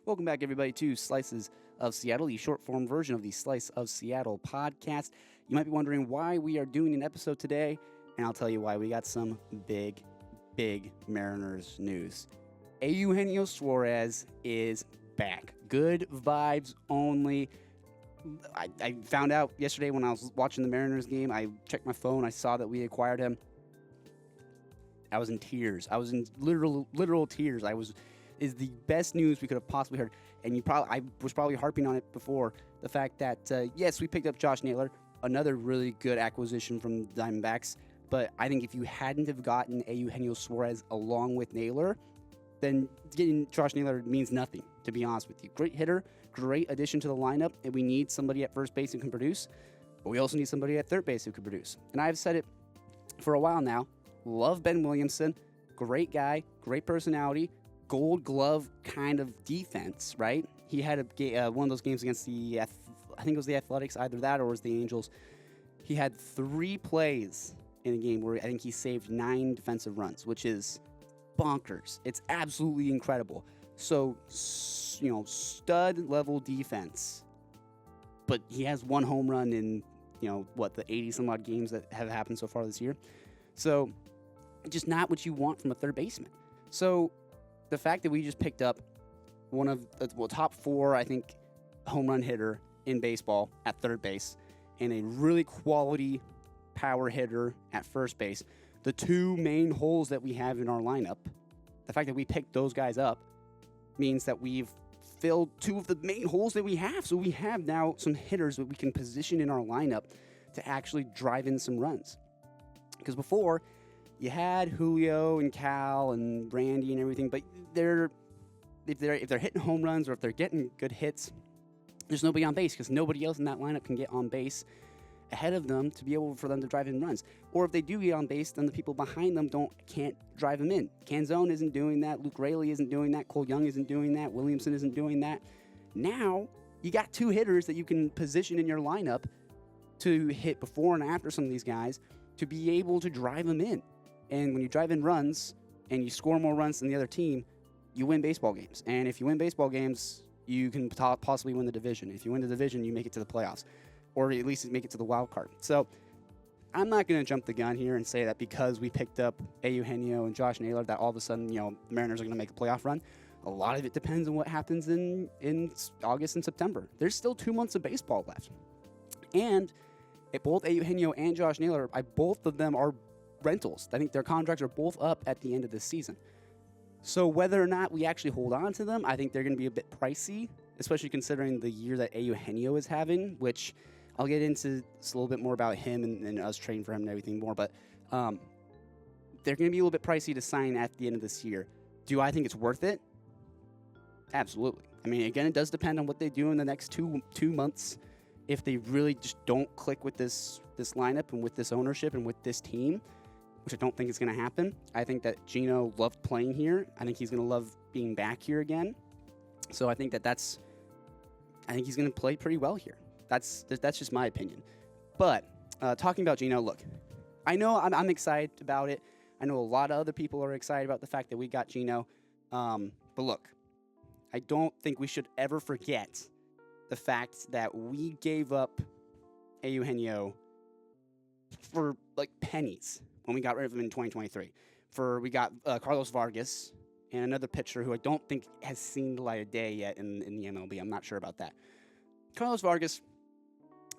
Welcome back, everybody, to Slices of Seattle, the short form version of the Slice of Seattle podcast. You might be wondering why we are doing an episode today, and I'll tell you why. We got some big Mariners news. Eugenio Suarez is back. Good vibes only. I found out yesterday when I was watching the Mariners game. I checked my phone. I saw that we acquired him. I was in tears. I was in literal tears. Is the best news we could have possibly heard. And I was probably harping on it before, the fact that yes, we picked up Josh Naylor, another really good acquisition from the Diamondbacks. But I think if you hadn't have gotten Eugenio Suarez along with Naylor, then getting Josh Naylor means nothing, to be honest with you. Great hitter, great addition to the lineup, and we need somebody at first base who can produce, but we also need somebody at third base who can produce. And I've said it for a while now. Love Ben Williamson. Great guy, great personality, gold glove kind of defense, right? He had one of those games against I think it was the Athletics, either that or it was the Angels. He had 3 plays in a game where I think he saved 9 defensive runs, which is bonkers. It's absolutely incredible. So, stud level defense, but he has 1 home run in, the 80 some odd games that have happened so far this year. So, just not what you want from a third baseman. So, the fact that we just picked up one of the top 4, I think, home run hitter in baseball at third base and a really quality power hitter at first base, the 2 main holes that we have in our lineup, the fact that we picked those guys up means that we've filled 2 of the main holes that we have. So we have now some hitters that we can position in our lineup to actually drive in some runs. Because before, you had Julio and Cal and Randy and everything, but if they're hitting home runs or if they're getting good hits, there's nobody on base because nobody else in that lineup can get on base ahead of them to be able for them to drive in runs. Or if they do get on base, then the people behind them can't drive them in. Canzone isn't doing that. Luke Raley isn't doing that. Cole Young isn't doing that. Williamson isn't doing that. Now, you got 2 hitters that you can position in your lineup to hit before and after some of these guys to be able to drive them in. And when you drive in runs and you score more runs than the other team, you win baseball games. And if you win baseball games, you can possibly win the division. If you win the division, you make it to the playoffs, or at least make it to the wild card. So I'm not going to jump the gun here and say that because we picked up Eugenio and Josh Naylor that all of a sudden, the Mariners are going to make a playoff run. A lot of it depends on what happens in August and September. There's still 2 months of baseball left. And both Eugenio and Josh Naylor, both of them are rentals. I think their contracts are both up at the end of this season. So whether or not we actually hold on to them, I think they're going to be a bit pricey, especially considering the year that Eugenio is having, which I'll get into a little bit more about him and us trading for him and everything more, but they're going to be a little bit pricey to sign at the end of this year. Do I think it's worth it? Absolutely. I mean, again, it does depend on what they do in the next two months. If they really just don't click with this lineup and with this ownership and with this team, which I don't think is going to happen. I think that Geno loved playing here. I think he's going to love being back here again. So I think I think he's going to play pretty well here. That's just my opinion. But talking about Geno, look, I know I'm excited about it. I know a lot of other people are excited about the fact that we got Geno. But look, I don't think we should ever forget the fact that we gave up Eugenio for like pennies when we got rid of him in 2023. We got Carlos Vargas and another pitcher who I don't think has seen the light of day yet in the MLB. I'm not sure about that. Carlos Vargas,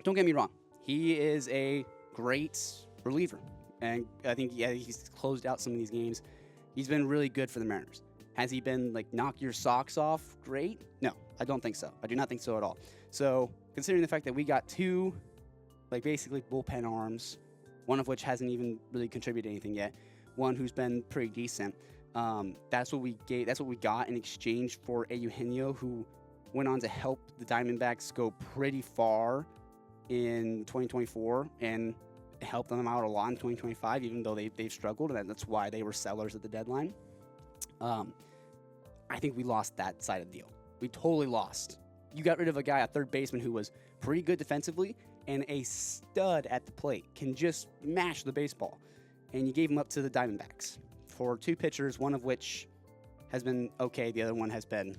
don't get me wrong, he is a great reliever. And I think he's closed out some of these games. He's been really good for the Mariners. Has he been knock your socks off great? No, I don't think so. I do not think so at all. So considering the fact that we got 2 basically bullpen arms, one of which hasn't even really contributed anything yet, one who's been pretty decent. That's what we got in exchange for Eugenio, who went on to help the Diamondbacks go pretty far in 2024 and helped them out a lot in 2025, even though they've struggled, and that's why they were sellers at the deadline. I think we lost that side of the deal. We totally lost. You got rid of a guy, a third baseman, who was pretty good defensively and a stud at the plate, can just mash the baseball. And you gave him up to the Diamondbacks for 2 pitchers, one of which has been okay, the other one has been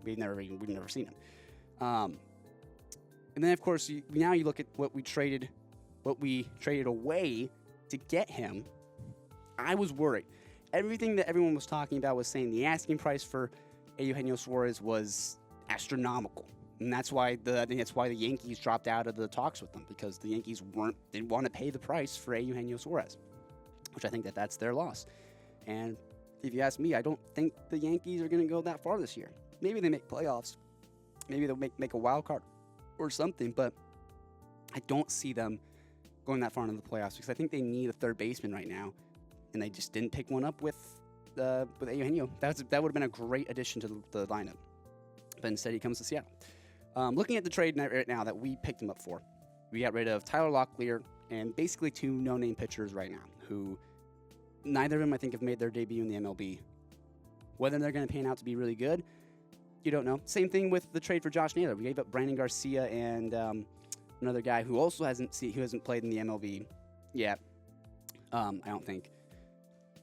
we've never seen him. And then of course now you look at what we traded away to get him. I was worried. Everything that everyone was talking about was saying the asking price for Eugenio Suarez was astronomical. And I think that's why the Yankees dropped out of the talks with them, because the Yankees didn't want to pay the price for Eugenio Suarez, which I think that's their loss. And if you ask me, I don't think the Yankees are going to go that far this year. Maybe they make playoffs. Maybe they'll make a wild card or something, but I don't see them going that far into the playoffs, because I think they need a third baseman right now, and they just didn't pick one up with Eugenio. That would have been a great addition to the lineup, but instead he comes to Seattle. Looking at the trade right now that we picked him up for, we got rid of Tyler Locklear and basically two no-name pitchers right now, who neither of them I think have made their debut in the MLB. Whether they're going to pan out to be really good, you don't know. Same thing with the trade for Josh Naylor. We gave up Brandon Garcia and another guy who also hasn't played in the MLB yet. I don't think.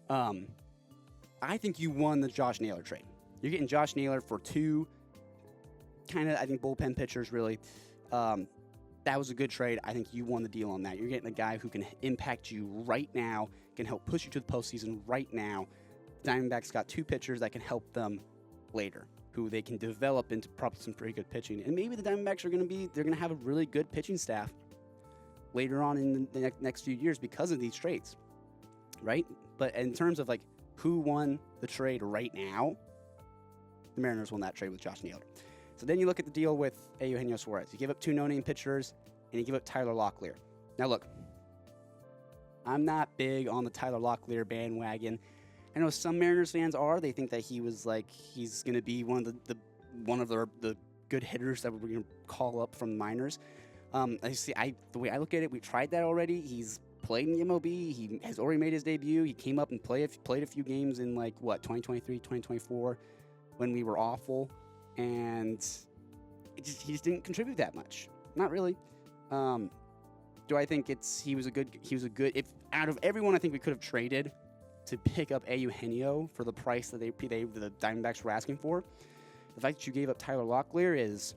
I think you won the Josh Naylor trade. You're getting Josh Naylor for two kind of, I think, bullpen pitchers, really. That was a good trade. I think you won the deal on that. You're getting a guy who can impact you right now, can help push you to the postseason right now. Diamondbacks got two pitchers that can help them later, who they can develop into probably some pretty good pitching. And maybe the Diamondbacks are going to have a really good pitching staff later on in the next few years because of these trades, right? But in terms of like who won the trade right now, the Mariners won that trade with Josh Naylor. So then you look at the deal with Eugenio Suarez. You give up two no-name pitchers, and you give up Tyler Locklear. Now look, I'm not big on the Tyler Locklear bandwagon. I know some Mariners fans are. They think that he's going to be one of the good hitters that we're going to call up from the minors. The way I look at it, we tried that already. He's played in the MLB. He has already made his debut. He came up and played a few games in 2023, 2024, when we were awful. And he just didn't contribute that much. Not really. Do I think he was a good, if out of everyone I think we could have traded to pick up Eugenio for the price that the Diamondbacks were asking for, the fact that you gave up Tyler Locklear is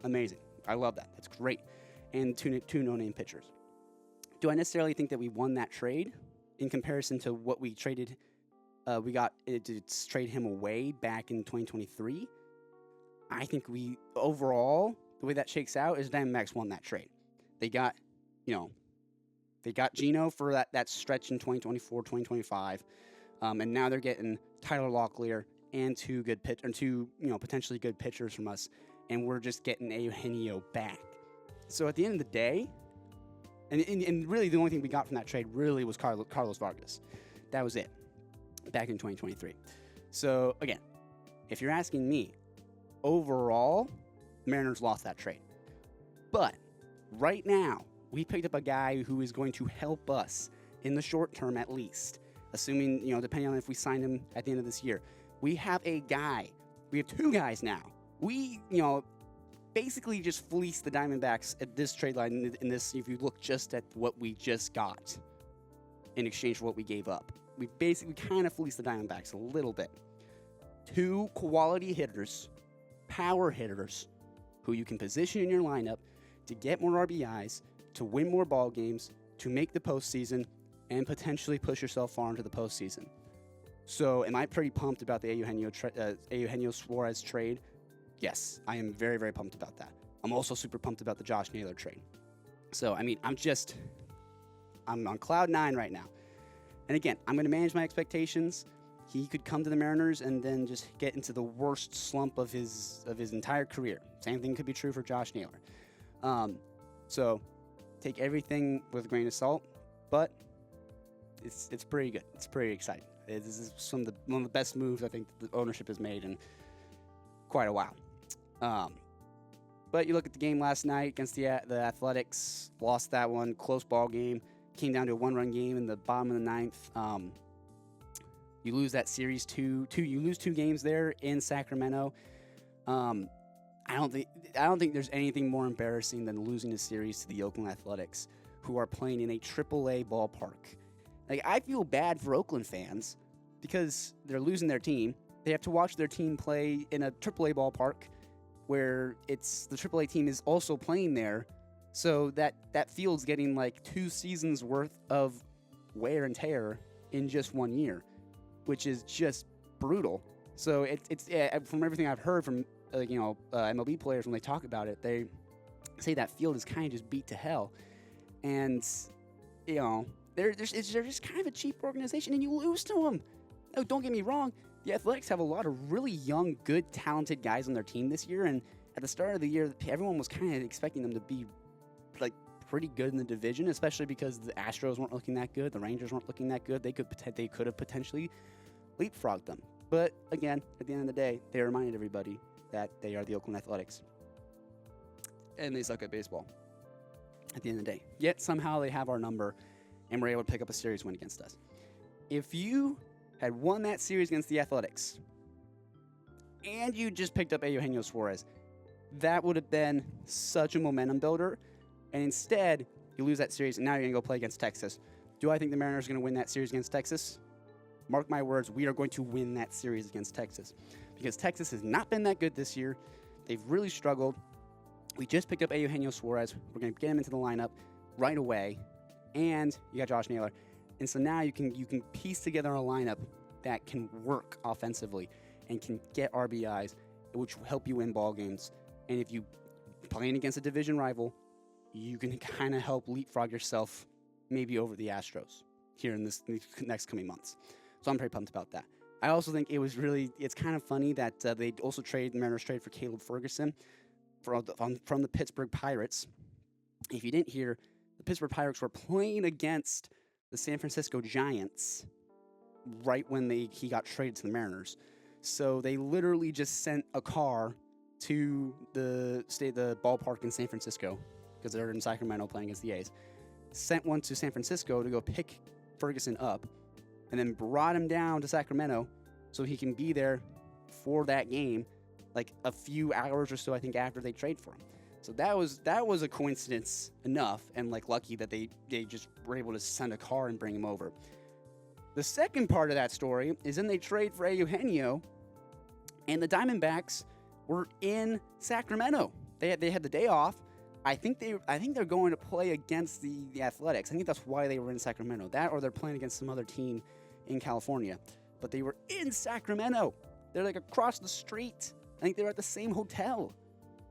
amazing. I love that. That's great. And two no-name pitchers. Do I necessarily think that we won that trade in comparison to what we traded? We got to trade him away back in 2023. I think overall, the way that shakes out is Diamondbacks won that trade. They got Geno for that stretch in 2024, 2025, and now they're getting Tyler Locklear and two potentially good pitchers from us, and we're just getting Eugenio back. So at the end of the day, and really the only thing we got from that trade really was Carlos Vargas. That was it, back in 2023. So again, if you're asking me, overall, Mariners lost that trade. But right now, we picked up a guy who is going to help us in the short term at least, assuming, depending on if we sign him at the end of this year. We have two guys now. We, basically just fleeced the Diamondbacks at this trade line in this, if you look just at what we just got in exchange for what we gave up. We basically kind of fleeced the Diamondbacks a little bit. Two quality hitters, power hitters, who you can position in your lineup to get more RBIs, to win more ball games, to make the postseason, and potentially push yourself far into the postseason. So, am I pretty pumped about the Eugenio Suarez trade? Yes, I am very, very pumped about that. I'm also super pumped about the Josh Naylor trade. So, I'm on cloud 9 right now. And again, I'm going to manage my expectations. He could come to the Mariners and then just get into the worst slump of his entire career. Same thing could be true for Josh Naylor. So take everything with a grain of salt, but it's pretty good. It's pretty exciting. This is one of the best moves I think the ownership has made in quite a while. But you look at the game last night against the Athletics, lost that one, close ball game, came down to a one-run game in the bottom of the ninth. You lose that series you lose 2 games there in Sacramento. I don't think there's anything more embarrassing than losing a series to the Oakland Athletics, who are playing in a AAA ballpark. I feel bad for Oakland fans because they're losing their team. they have to watch their team play in a AAA ballpark where it's the AAA team is also playing there. So that field's getting like 2 seasons worth of wear and tear in just 1 year, which is just brutal. So it's from everything I've heard from MLB players when they talk about it, they say that field is kind of just beat to hell, and they're just kind of a cheap organization, and you lose to them. No, don't get me wrong. The Athletics have a lot of really young, good, talented guys on their team this year, and at the start of the year, everyone was kind of expecting them to be like pretty good in the division, especially because the Astros weren't looking that good, the Rangers weren't looking that good. They could have potentially leapfrogged them. But again, at the end of the day, they reminded everybody that they are the Oakland Athletics, and they suck at baseball. At the end of the day, yet somehow they have our number, and we're able to pick up a series win against us. If you had won that series against the Athletics, and you just picked up Eugenio Suarez, that would have been such a momentum builder. And instead, you lose that series, and now you're going to go play against Texas. Do I think the Mariners are going to win that series against Texas? Mark my words, we are going to win that series against Texas. Because Texas has not been that good this year. They've really struggled. We just picked up Eugenio Suarez. We're going to get him into the lineup right away. And you got Josh Naylor. And so now you can piece together a lineup that can work offensively and can get RBIs, which will help you win ball games. And if you playing against a division rival, you can kind of help leapfrog yourself maybe over the Astros here in these next coming months. So I'm pretty pumped about that. I also think it's kind of funny that they also the Mariners trade for Caleb Ferguson from the Pittsburgh Pirates. If you didn't hear, the Pittsburgh Pirates were playing against the San Francisco Giants right when he got traded to the Mariners. So they literally just sent a car to the ballpark in San Francisco, because they're in Sacramento playing against the A's, sent one to San Francisco to go pick Ferguson up, and then brought him down to Sacramento so he can be there for that game, like a few hours or so, I think, after they trade for him. So that was a coincidence enough, and like lucky that they just were able to send a car and bring him over. The second part of that story is then they trade for Eugenio, and the Diamondbacks were in Sacramento. They had the day off. I think they're going to play against the Athletics. I think that's why they were in Sacramento. That, or they're playing against some other team in California. But they were in Sacramento. They're like across the street. I think they're at the same hotel.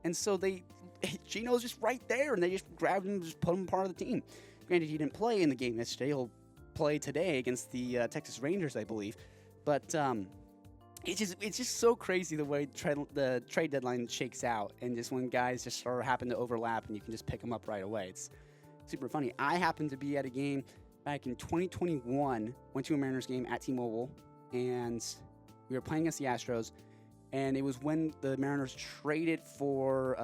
And so Geno's just right there, and they just grabbed him and just put him part of the team. Granted, he didn't play in the game yesterday. He'll play today against the Texas Rangers, I believe. But it's just so crazy the way the trade deadline shakes out, and just when guys just sort of happen to overlap and you can just pick them up right away. It's super funny. I happened to be at a game back in 2021, went to a Mariners game at T-Mobile, and we were playing against the Astros, and it was when the Mariners traded for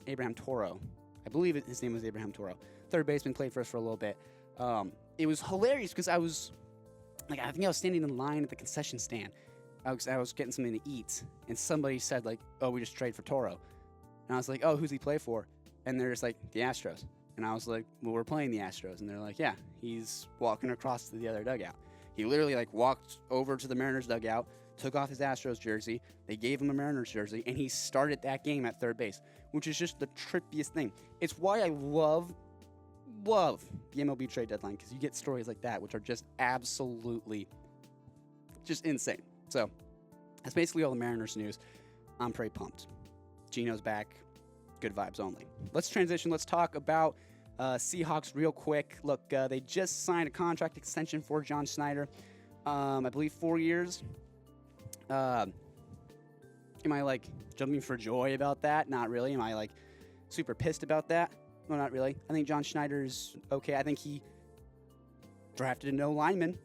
Abraham Toro. I believe his name was Abraham Toro. Third baseman, played for us for a little bit. It was hilarious because I was standing in line at the concession stand. I was getting something to eat, and somebody said, like, oh, we just traded for Toro. And I was like, oh, who's he play for? And they're just like, the Astros. And I was like, well, we're playing the Astros. And they're like, yeah, he's walking across to the other dugout. He literally, like, walked over to the Mariners dugout, took off his Astros jersey, they gave him a Mariners jersey, and he started that game at third base, which is just the trippiest thing. It's why I love the MLB trade deadline, because you get stories like that, which are just absolutely just insane. So that's basically all the Mariners news. I'm pretty pumped. Geno's back. Good vibes only. Let's transition. Let's talk about Seahawks real quick. Look, they just signed a contract extension for John Schneider. I believe 4 years. Am I, like, jumping for joy about that? Not really. Am I, like, super pissed about that? No, not really. I think John Schneider's okay. I think he drafted a no lineman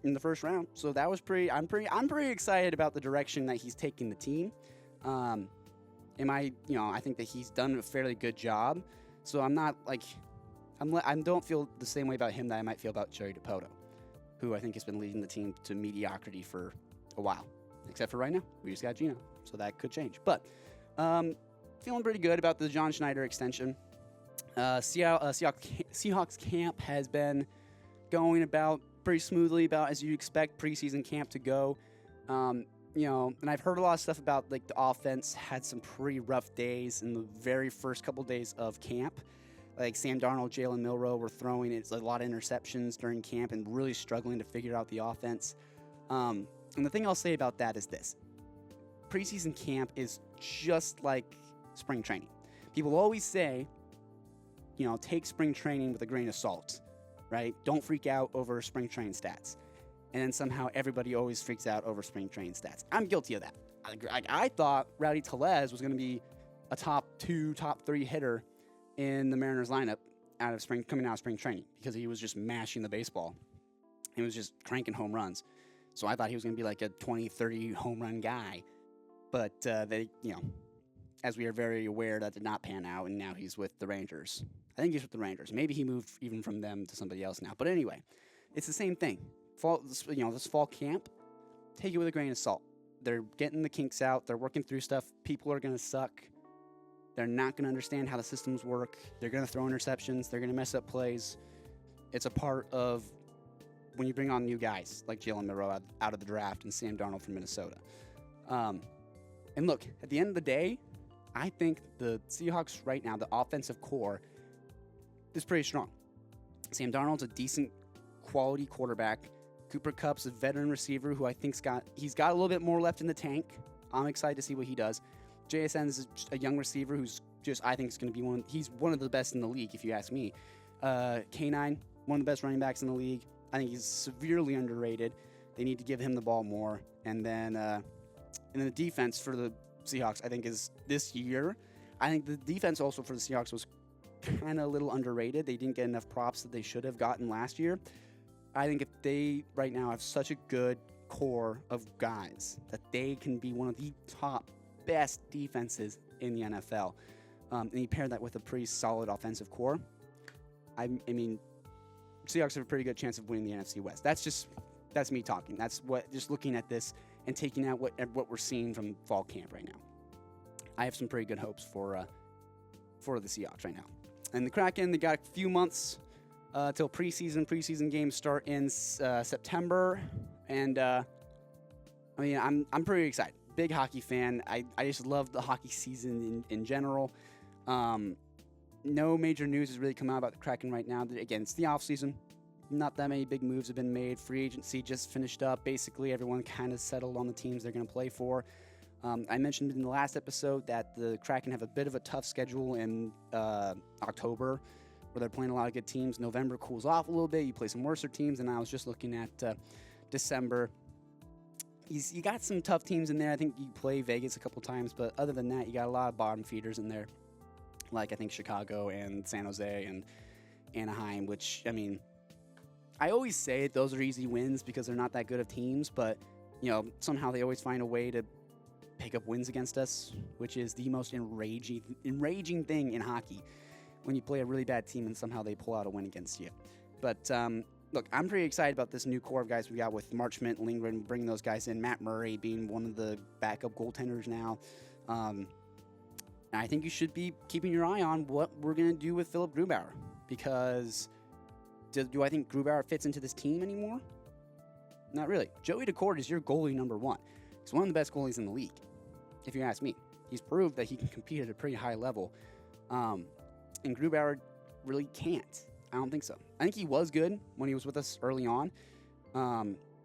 in the first round, so that was I'm pretty excited about the direction that he's taking the team. I think that he's done a fairly good job, so I'm not like I don't feel the same way about him that I might feel about Jerry DiPoto, who I think has been leading the team to mediocrity for a while, except for right now. We just got Geno, so that could change. But feeling pretty good about the John Schneider extension. Seahawks camp has been going about pretty smoothly, about as you expect preseason camp to go. and I've heard a lot of stuff about like the offense had some pretty rough days in the very first couple days of camp. Like Sam Darnold, Jalen Milroe were throwing a lot of interceptions during camp and really struggling to figure out the offense. And the thing I'll say about that is this. Preseason camp is just like spring training. People always say, take spring training with a grain of salt, right? Don't freak out over spring training stats. And then somehow everybody always freaks out over spring training stats. I'm guilty of that. I thought Rowdy Tellez was going to be a top 2, top 3 hitter in the Mariners lineup coming out of spring training because he was just mashing the baseball. He was just cranking home runs. So I thought he was going to be like a 20, 30 home run guy. But as we are very aware, that did not pan out, and now he's with the Rangers. I think he's with the Rangers. Maybe he moved even from them to somebody else now. But anyway, it's the same thing. This fall camp, take it with a grain of salt. They're getting the kinks out. They're working through stuff. People are going to suck. They're not going to understand how the systems work. They're going to throw interceptions. They're going to mess up plays. It's a part of when you bring on new guys like Jalen Milroe out of the draft and Sam Darnold from Minnesota. And look, at the end of the day, I think the Seahawks right now, the offensive core, is pretty strong. Sam Darnold's a decent quality quarterback. Cooper Kupp's a veteran receiver who I think's got a little bit more left in the tank. I'm excited to see what he does. JSN is a young receiver who's I think is going to be he's one of the best in the league, if you ask me. K9, one of the best running backs in the league. I think he's severely underrated. They need to give him the ball more. And then the defense for the Seahawks, I think, is this year. I think the defense also for the Seahawks was kind of a little underrated. They didn't get enough props that they should have gotten last year. I think if they right now have such a good core of guys that they can be one of the top best defenses in the NFL, and you pair that with a pretty solid offensive core, I mean, Seahawks have a pretty good chance of winning the NFC West. That's me talking. That's what, just looking at this and taking out what we're seeing from fall camp right now. I have some pretty good hopes for the Seahawks right now. And the Kraken, they got a few months till preseason. Preseason games start in September, and I'm pretty excited. Big hockey fan. I just love the hockey season in general. No major news has really come out about the Kraken right now. Again, it's the off season. Not that many big moves have been made. Free agency just finished up. Basically, everyone kind of settled on the teams they're going to play for. I mentioned in the last episode that the Kraken have a bit of a tough schedule in October, where they're playing a lot of good teams. November cools off a little bit. You play some worser teams, and I was just looking at December. You got some tough teams in there. I think you play Vegas a couple times, but other than that, you got a lot of bottom feeders in there, like I think Chicago and San Jose and Anaheim, which, I mean, I always say those are easy wins because they're not that good of teams, but, somehow they always find a way to pick up wins against us, which is the most enraging thing in hockey, when you play a really bad team and somehow they pull out a win against you. But, look, I'm pretty excited about this new core of guys we got with Marchment, Lindgren, bringing those guys in, Matt Murray being one of the backup goaltenders now. I think you should be keeping your eye on what we're going to do with Philip Grubauer, because do I think Grubauer fits into this team anymore? Not really. Joey Daccord is your goalie number one. He's one of the best goalies in the league, if you ask me. He's proved that he can compete at a pretty high level, and Grubauer really can't. I don't think so. I think he was good when he was with us early on.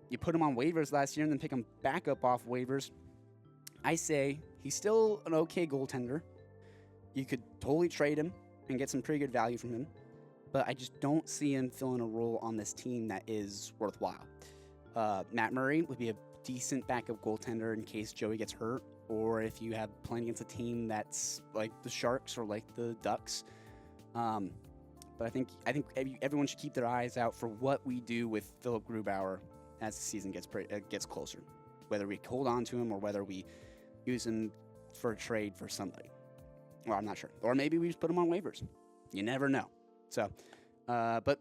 You put him on waivers last year and then pick him back up off waivers. I say he's still an okay goaltender. You could totally trade him and get some pretty good value from him, but I just don't see him filling a role on this team that is worthwhile. Matt Murray would be a decent backup goaltender in case Joey gets hurt, or if you have playing against a team that's like the Sharks or like the Ducks. But I think everyone should keep their eyes out for what we do with Philip Grubauer as the season gets closer, whether we hold on to him or whether we use him for a trade for somebody. Well, I'm not sure. Or maybe we just put him on waivers. You never know. So, but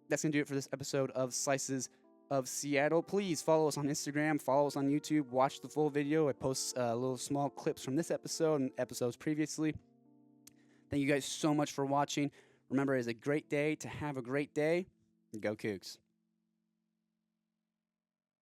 that's going to do it for this episode of Slices of Seattle. Please follow us on Instagram, follow us on YouTube, watch the full video. I post little small clips from this episode and episodes previously. Thank you guys so much for watching. Remember, it is a great day to have a great day. Go Cougs.